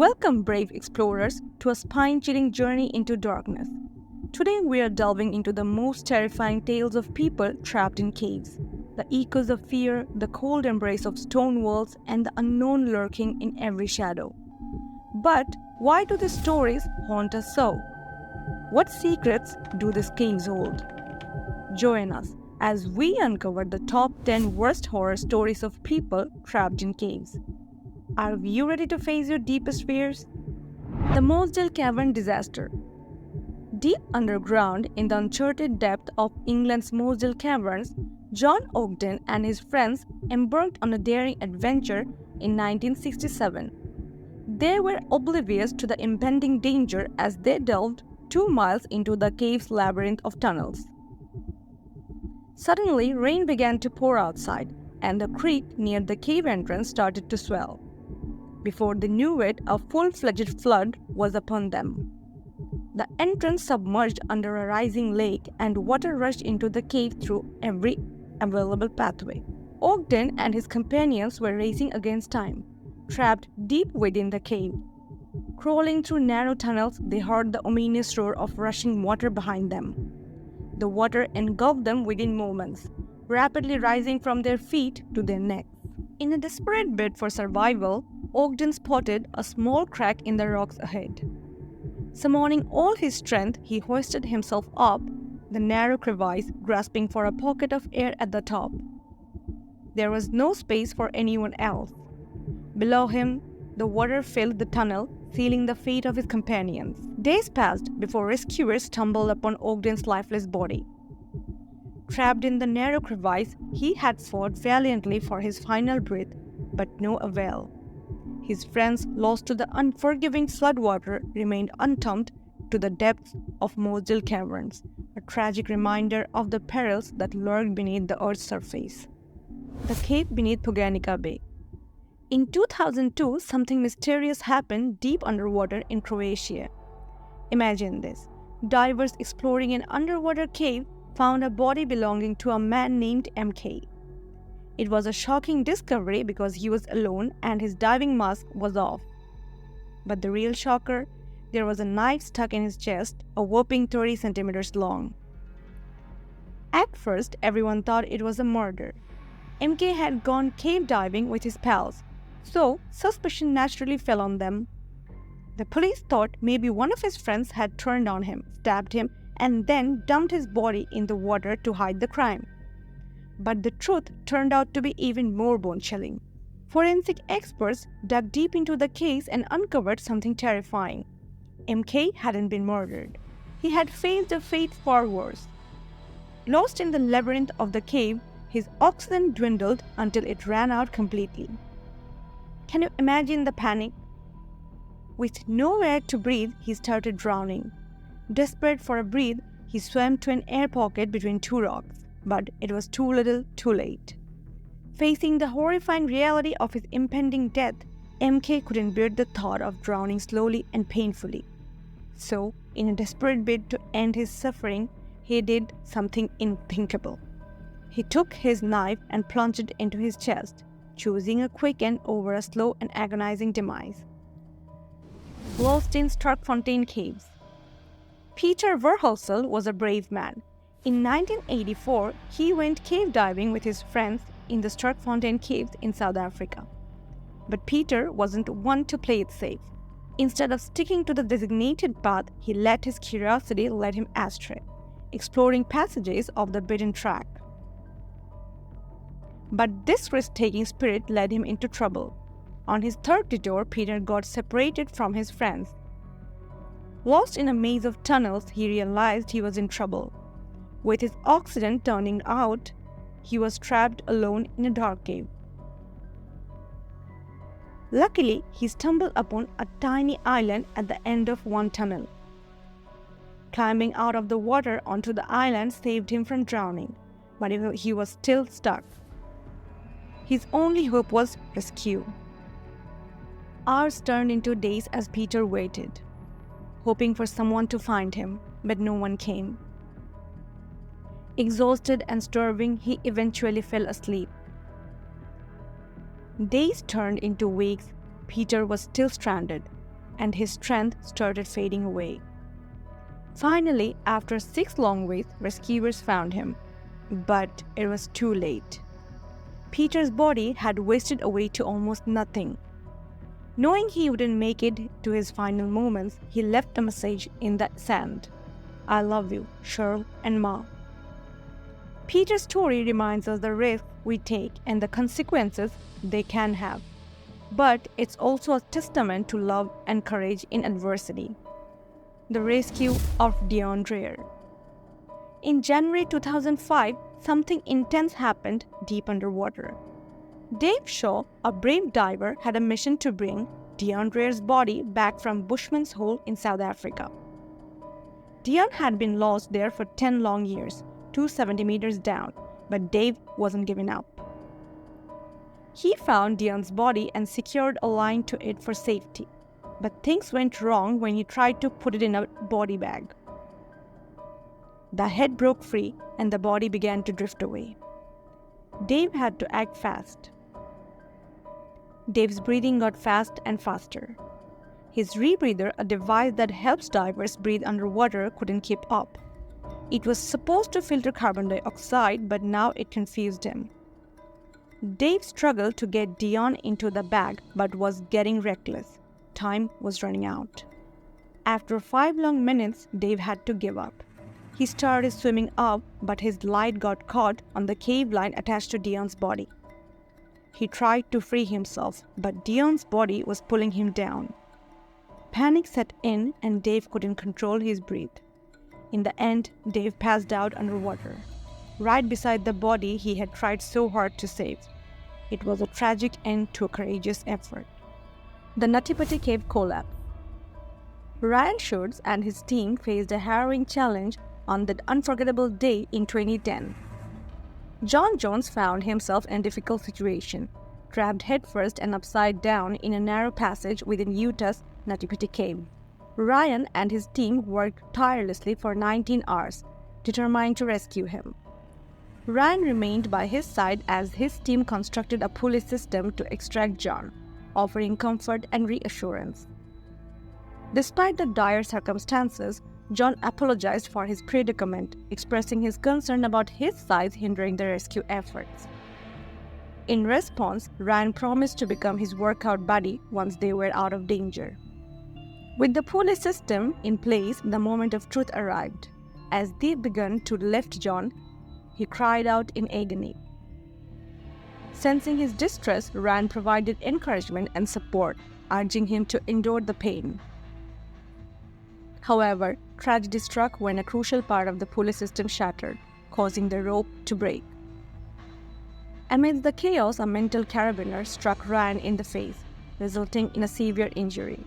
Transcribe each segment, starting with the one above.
Welcome, brave explorers, to a spine-chilling journey into darkness. Today we are delving into the most terrifying tales of people trapped in caves. The echoes of fear, the cold embrace of stone walls, and the unknown lurking in every shadow. But why do these stories haunt us so? What secrets do these caves hold? Join us as we uncover the top 10 worst horror stories of people trapped in caves. Are you ready to face your deepest fears? The Mosedale Cavern Disaster. Deep underground in the uncharted depth of England's Mosedale Caverns, John Ogden and his friends embarked on a daring adventure in 1967. They were oblivious to the impending danger as they delved 2 miles into the cave's labyrinth of tunnels. Suddenly, rain began to pour outside, and the creek near the cave entrance started to swell. Before they knew it, a full-fledged flood was upon them. The entrance submerged under a rising lake, and water rushed into the cave through every available pathway. Ogden and his companions were racing against time, trapped deep within the cave. Crawling through narrow tunnels, they heard the ominous roar of rushing water behind them. The water engulfed them within moments, rapidly rising from their feet to their necks. In a desperate bid for survival, Ogden spotted a small crack in the rocks ahead. Summoning all his strength, he hoisted himself up the narrow crevice, grasping for a pocket of air at the top. There was no space for anyone else. Below him, the water filled the tunnel, sealing the fate of his companions. Days passed before rescuers stumbled upon Ogden's lifeless body. Trapped in the narrow crevice, he had fought valiantly for his final breath, but no avail. His friends, lost to the unforgiving floodwater, remained untombed to the depths of Mosedale Caverns, a tragic reminder of the perils that lurk beneath the Earth's surface. The cave beneath Poganica Bay. In 2002, something mysterious happened deep underwater in Croatia. Imagine this. Divers exploring an underwater cave found a body belonging to a man named MK. It was a shocking discovery because he was alone and his diving mask was off. But the real shocker, there was a knife stuck in his chest, a whopping 30 centimeters long. At first, everyone thought it was a murder. MK had gone cave diving with his pals, so suspicion naturally fell on them. The police thought maybe one of his friends had turned on him, stabbed him, and then dumped his body in the water to hide the crime. But the truth turned out to be even more bone-chilling. Forensic experts dug deep into the case and uncovered something terrifying. MK hadn't been murdered. He had faced a fate far worse. Lost in the labyrinth of the cave, his oxygen dwindled until it ran out completely. Can you imagine the panic? With nowhere to breathe, he started drowning. Desperate for a breath, he swam to an air pocket between two rocks, but it was too little, too late. Facing the horrifying reality of his impending death, MK couldn't bear the thought of drowning slowly and painfully. So, in a desperate bid to end his suffering, he did something unthinkable. He took his knife and plunged it into his chest, choosing a quick end over a slow and agonizing demise. Lost in Sterkfontein Caves. Peter Verhulsel was a brave man. In 1984, he went cave diving with his friends in the Sterkfontein Caves in South Africa. But Peter wasn't one to play it safe. Instead of sticking to the designated path, he let his curiosity lead him astray, exploring passages off the beaten track. But this risk-taking spirit led him into trouble. On his third detour, Peter got separated from his friends. Lost in a maze of tunnels, he realized he was in trouble. With his oxygen turning out, he was trapped alone in a dark cave. Luckily, he stumbled upon a tiny island at the end of one tunnel. Climbing out of the water onto the island saved him from drowning, but he was still stuck. His only hope was rescue. Hours turned into days as Peter waited, hoping for someone to find him, but no one came. Exhausted and starving, he eventually fell asleep. Days turned into weeks. Peter was still stranded, and his strength started fading away. Finally, after 6 long weeks, rescuers found him. But it was too late. Peter's body had wasted away to almost nothing. Knowing he wouldn't make it to his final moments, he left a message in the sand. "I love you, Cheryl and Ma." Peter's story reminds us the risks we take and the consequences they can have. But it's also a testament to love and courage in adversity. The rescue of Dion Dreyer. In January 2005, something intense happened deep underwater. Dave Shaw, a brave diver, had a mission to bring Dion Dreyer's body back from Bushman's Hole in South Africa. Dion had been lost there for 10 long years, 270 meters down, but Dave wasn't giving up. He found Dion's body and secured a line to it for safety, but things went wrong when he tried to put it in a body bag. The head broke free and the body began to drift away. Dave had to act fast. Dave's breathing got fast and faster. His rebreather, a device that helps divers breathe underwater, couldn't keep up. It was supposed to filter carbon dioxide, but now it confused him. Dave struggled to get Dion into the bag, but was getting reckless. Time was running out. After 5 long minutes, Dave had to give up. He started swimming up, but his light got caught on the cave line attached to Dion's body. He tried to free himself, but Dion's body was pulling him down. Panic set in and Dave couldn't control his breath. In the end, Dave passed out underwater, right beside the body he had tried so hard to save. It was a tragic end to a courageous effort. The Nattipati Cave collapse. Ryan Schultz and his team faced a harrowing challenge on that unforgettable day in 2010. John Jones found himself in a difficult situation, trapped headfirst and upside down in a narrow passage within Utah's Nattipati Cave. Ryan and his team worked tirelessly for 19 hours, determined to rescue him. Ryan remained by his side as his team constructed a pulley system to extract John, offering comfort and reassurance. Despite the dire circumstances, John apologized for his predicament, expressing his concern about his size hindering the rescue efforts. In response, Ryan promised to become his workout buddy once they were out of danger. With the pulley system in place, the moment of truth arrived. As they began to lift John, he cried out in agony. Sensing his distress, Ryan provided encouragement and support, urging him to endure the pain. However, tragedy struck when a crucial part of the pulley system shattered, causing the rope to break. Amidst the chaos, a mental carabiner struck Ryan in the face, resulting in a severe injury.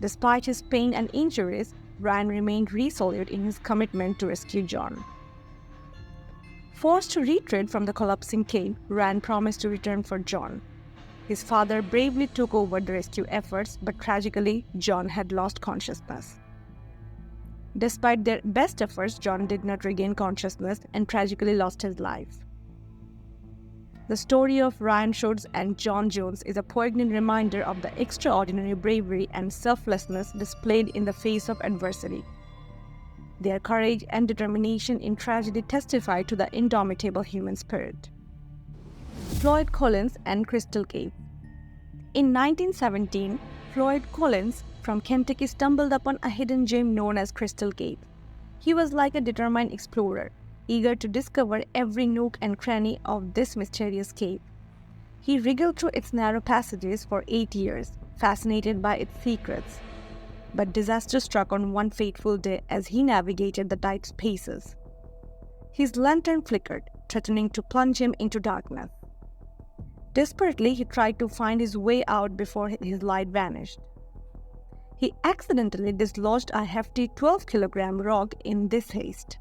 Despite his pain and injuries, Ryan remained resolute in his commitment to rescue John. Forced to retreat from the collapsing cave, Ryan promised to return for John. His father bravely took over the rescue efforts, but tragically, John had lost consciousness. Despite their best efforts, John did not regain consciousness and tragically lost his life. The story of Ryan Schultz and John Jones is a poignant reminder of the extraordinary bravery and selflessness displayed in the face of adversity. Their courage and determination in tragedy testify to the indomitable human spirit. Floyd Collins and Crystal Cave. In 1917, Floyd Collins from Kentucky stumbled upon a hidden gem known as Crystal Cave. He was like a determined explorer, eager to discover every nook and cranny of this mysterious cave. He wriggled through its narrow passages for 8 years, fascinated by its secrets. But disaster struck on one fateful day as he navigated the tight spaces. His lantern flickered, threatening to plunge him into darkness. Desperately, he tried to find his way out before his light vanished. He accidentally dislodged a hefty 12-kilogram rock in this haste.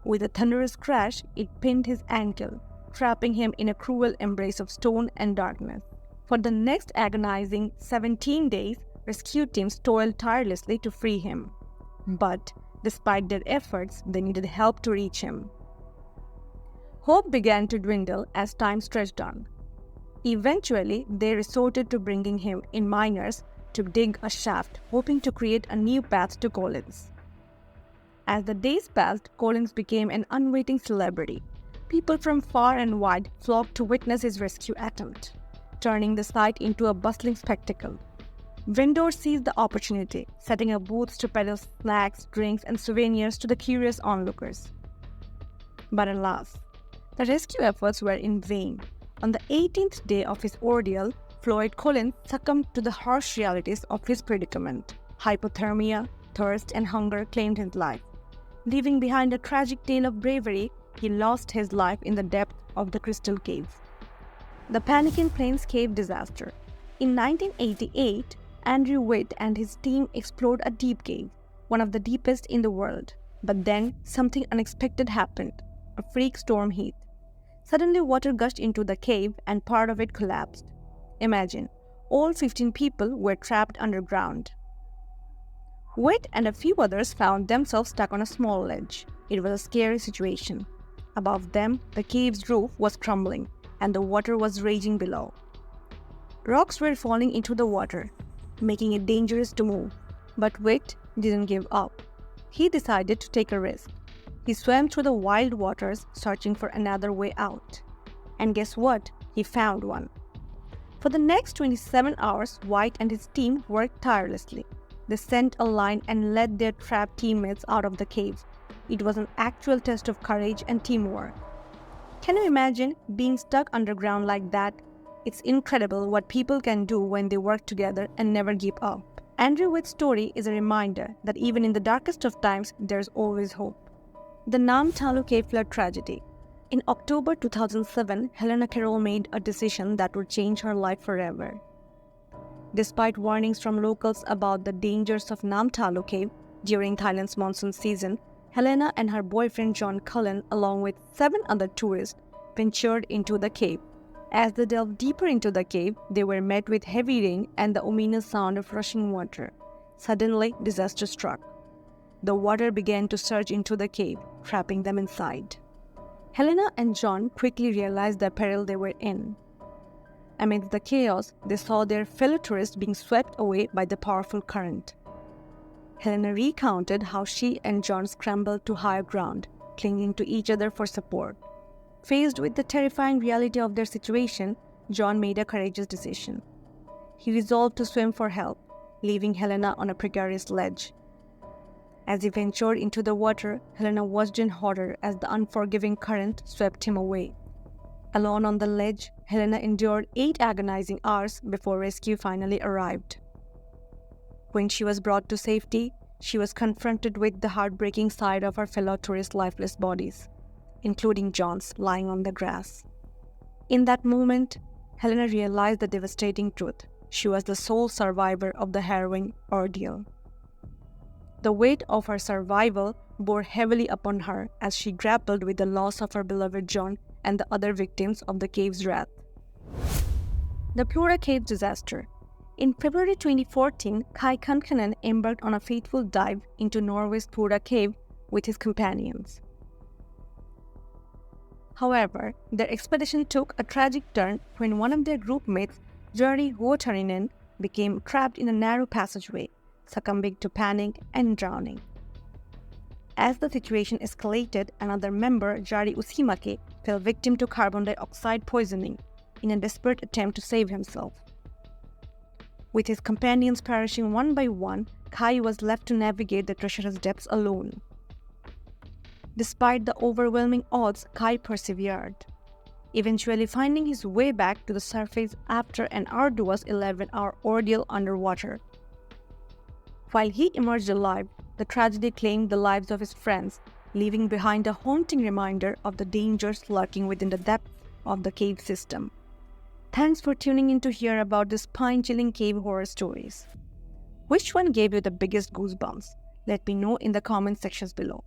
With a thunderous crash, it pinned his ankle, trapping him in a cruel embrace of stone and darkness. For the next agonizing 17 days, rescue teams toiled tirelessly to free him. But, despite their efforts, they needed help to reach him. Hope began to dwindle as time stretched on. Eventually, they resorted to bringing him in miners to dig a shaft, hoping to create a new path to Collins. As the days passed, Collins became an unwitting celebrity. People from far and wide flocked to witness his rescue attempt, turning the sight into a bustling spectacle. Vendors seized the opportunity, setting up booths to peddle snacks, drinks, and souvenirs to the curious onlookers. But alas, the rescue efforts were in vain. On the 18th day of his ordeal, Floyd Collins succumbed to the harsh realities of his predicament. Hypothermia, thirst, and hunger claimed his life. Leaving behind a tragic tale of bravery, he lost his life in the depth of the Crystal Cave. The Panikin Plains Cave disaster. In 1988, Andrew Witt and his team explored a deep cave, one of the deepest in the world. But then, something unexpected happened. A freak storm hit. Suddenly, water gushed into the cave and part of it collapsed. Imagine, all 15 people were trapped underground. Witt and a few others found themselves stuck on a small ledge. It was a scary situation. Above them, the cave's roof was crumbling, and the water was raging below. Rocks were falling into the water, making it dangerous to move. But Witt didn't give up. He decided to take a risk. He swam through the wild waters, searching for another way out. And guess what? He found one. For the next 27 hours, White and his team worked tirelessly. They sent a line and led their trapped teammates out of the cave. It was an actual test of courage and teamwork. Can you imagine being stuck underground like that? It's incredible what people can do when they work together and never give up. Andrew Witt's story is a reminder that even in the darkest of times, there's always hope. The Nam Talu Cave Flood Tragedy. In October 2007, Helena Carroll made a decision that would change her life forever. Despite warnings from locals about the dangers of Nam Talu Cave during Thailand's monsoon season, Helena and her boyfriend John Cullen, along with 7 other tourists, ventured into the cave. As they delved deeper into the cave, they were met with heavy rain and the ominous sound of rushing water. Suddenly, disaster struck. The water began to surge into the cave, trapping them inside. Helena and John quickly realized the peril they were in. Amidst the chaos, they saw their fellow tourists being swept away by the powerful current. Helena recounted how she and John scrambled to higher ground, clinging to each other for support. Faced with the terrifying reality of their situation, John made a courageous decision. He resolved to swim for help, leaving Helena on a precarious ledge. As he ventured into the water, Helena watched in horror as the unforgiving current swept him away. Alone on the ledge, Helena endured 8 agonizing hours before rescue finally arrived. When she was brought to safety, she was confronted with the heartbreaking sight of her fellow tourists' lifeless bodies, including John's lying on the grass. In that moment, Helena realized the devastating truth. She was the sole survivor of the harrowing ordeal. The weight of her survival bore heavily upon her as she grappled with the loss of her beloved John and the other victims of the cave's wrath. The Plura Cave Disaster. In February 2014, Kai Kankanen embarked on a fateful dive into Norway's Plura Cave with his companions. However, their expedition took a tragic turn when one of their group mates, Jari Vuotarinen, became trapped in a narrow passageway, succumbing to panic and drowning. As the situation escalated, another member, Jari Usimake, fell victim to carbon dioxide poisoning in a desperate attempt to save himself. With his companions perishing one by one, Kai was left to navigate the treacherous depths alone. Despite the overwhelming odds, Kai persevered, eventually finding his way back to the surface after an arduous 11-hour ordeal underwater. While he emerged alive, the tragedy claimed the lives of his friends, leaving behind a haunting reminder of the dangers lurking within the depths of the cave system. Thanks for tuning in to hear about these spine-chilling cave horror stories. Which one gave you the biggest goosebumps? Let me know in the comment sections below.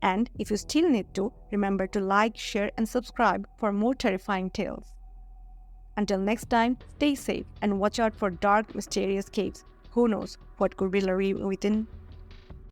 And if you still need to, remember to like, share and subscribe for more terrifying tales. Until next time, stay safe and watch out for dark, mysterious caves. Who knows what could be lurking within